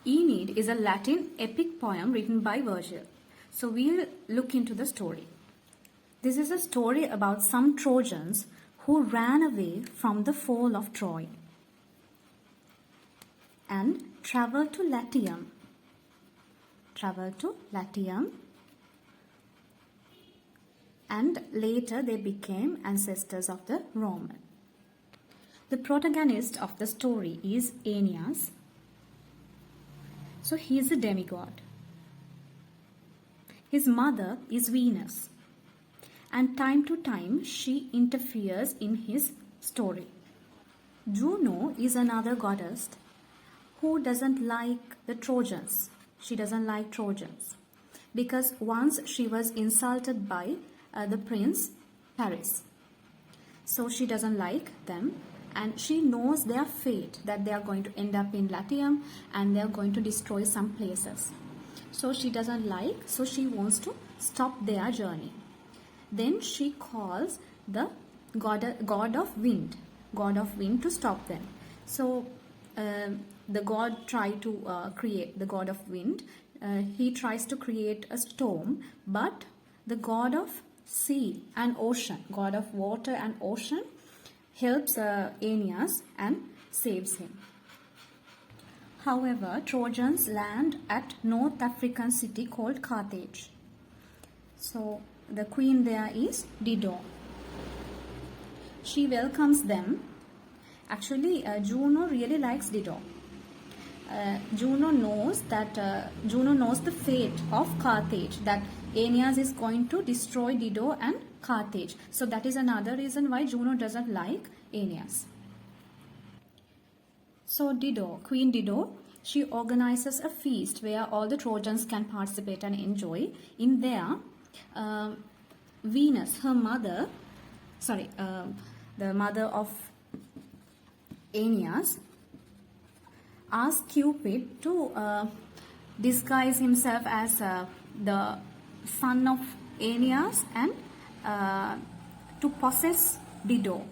Aeneid is a Latin epic poem written by Virgil. So we'll look into the story. This is a story about some Trojans who ran away from the fall of Troy and traveled to Latium. And later they became ancestors of the Roman. The protagonist of the story is Aeneas. So he is a demigod. His mother is Venus, and time to time she interferes in his story. Juno is another goddess who doesn't like the Trojans. She doesn't like Trojans because once she was insulted by the prince Paris. So she doesn't like them, and she knows their fate, that they are going to end up in Latium and they are going to destroy some places. So she doesn't like, so she wants to stop their journey. Then she calls the god of wind to stop them. So the god the god of wind, he tries to create a storm, but the god of sea and ocean, god of water and ocean, helps Aeneas and saves him. However, Trojans land at North African city called Carthage. So the queen there is Dido. She welcomes them. Actually, Juno really likes Dido. Juno knows the fate of Carthage, that Aeneas is going to destroy Dido and Carthage. So that is another reason why Juno doesn't like Aeneas. So Queen Dido, she organizes a feast where all the Trojans can participate and enjoy. In there, Venus, her mother, the mother of Aeneas, asks Cupid to disguise himself as the son of Aeneas and to possess Dido.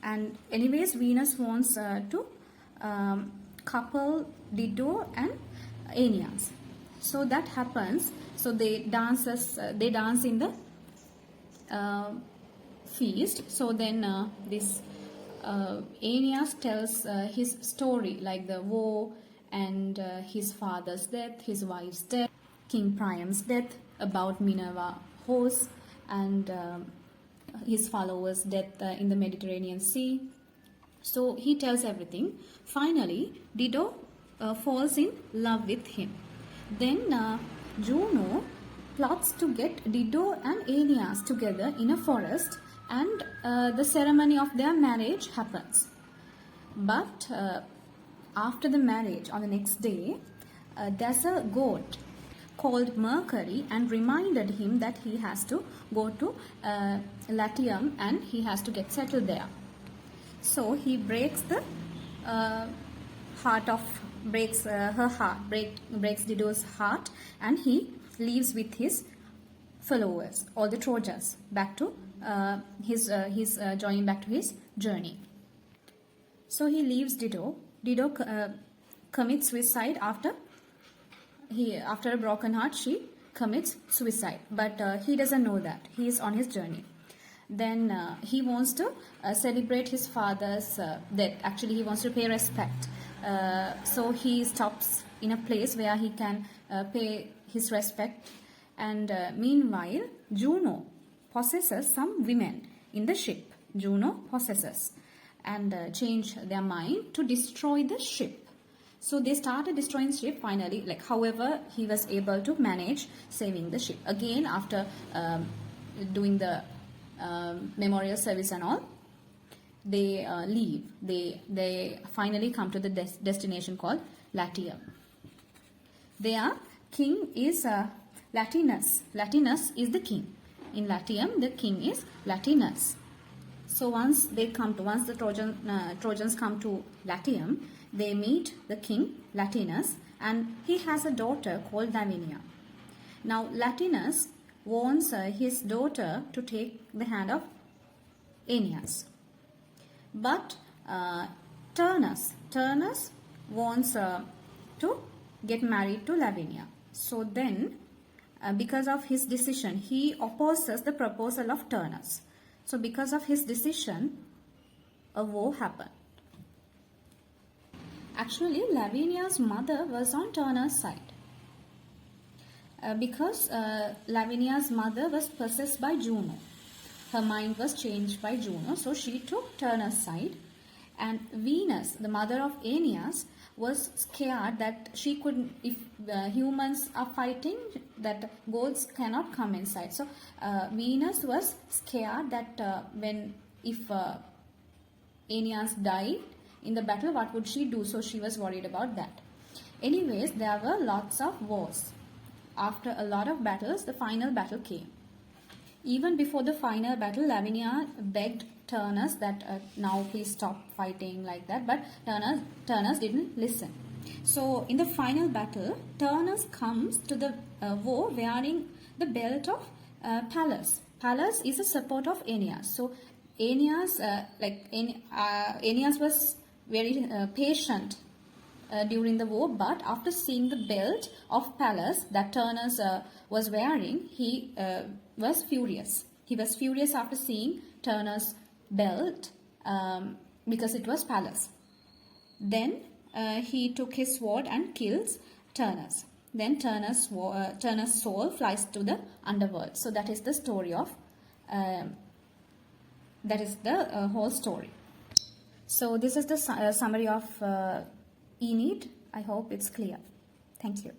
And anyways, Venus wants to couple Dido and Aeneas. So that happens. So they dance in the feast. So then this Aeneas tells his story, like the war and his father's death, his wife's death, King Priam's death, about Minerva horse, and his followers' death in the Mediterranean Sea. So he tells everything. Finally, Dido falls in love with him. Then Juno plots to get Dido and Aeneas together in a forest, and the ceremony of their marriage happens. But after the marriage, on the next day, there's a god called Mercury and reminded him that he has to go to Latium and he has to get settled there. So he breaks her heart, breaks Dido's heart, and he leaves with his followers, all the Trojans, back to joining back to his journey. So he leaves Dido. Dido commits suicide after a broken heart. She commits suicide, but he doesn't know that. He is on his journey. Then he wants to celebrate his father's death. Actually, he wants to pay respect. So he stops in a place where he can pay his respect. And meanwhile, Juno possesses some women in the ship. Juno possesses and change their mind to destroy the ship. So they started destroying the ship finally. However, he was able to manage saving the ship. Again, after doing the memorial service and all, they leave. They finally come to the destination called Latium. Their king is Latinus. Latinus is the king. In Latium, the king is Latinus. So once the Trojans come to Latium, they meet the king Latinus, and he has a daughter called Lavinia. Now Latinus wants his daughter to take the hand of Aeneas. But Turnus wants to get married to Lavinia. So then, because of his decision, he opposes the proposal of Turnus. So because of his decision, a war happened. Actually, Lavinia's mother was on Turnus' side. Because Lavinia's mother was possessed by Juno. Her mind was changed by Juno, so she took Turnus' side. And Venus, the mother of Aeneas, was scared that she could, if humans are fighting, that gods cannot come inside. So Venus was scared that if Aeneas died in the battle, what would she do? So she was worried about that. Anyways, there were lots of wars. After a lot of battles, the final battle came. Even before the final battle, Lavinia begged Turnus that now please stop fighting like that, but Turnus didn't listen. So in the final battle, Turnus comes to the war wearing the belt of Pallas. Pallas is a support of Aeneas. So Aeneas, Aeneas was very patient during the war, but after seeing the belt of Pallas that Turnus was wearing, he was furious. He was furious after seeing Turnus' belt because it was Pallas. Then he took his sword and kills Turnus. Then Turnus' soul flies to the underworld. So that is the story of, that is the whole story. So this is the summary of Aeneid. I hope it's clear. Thank you.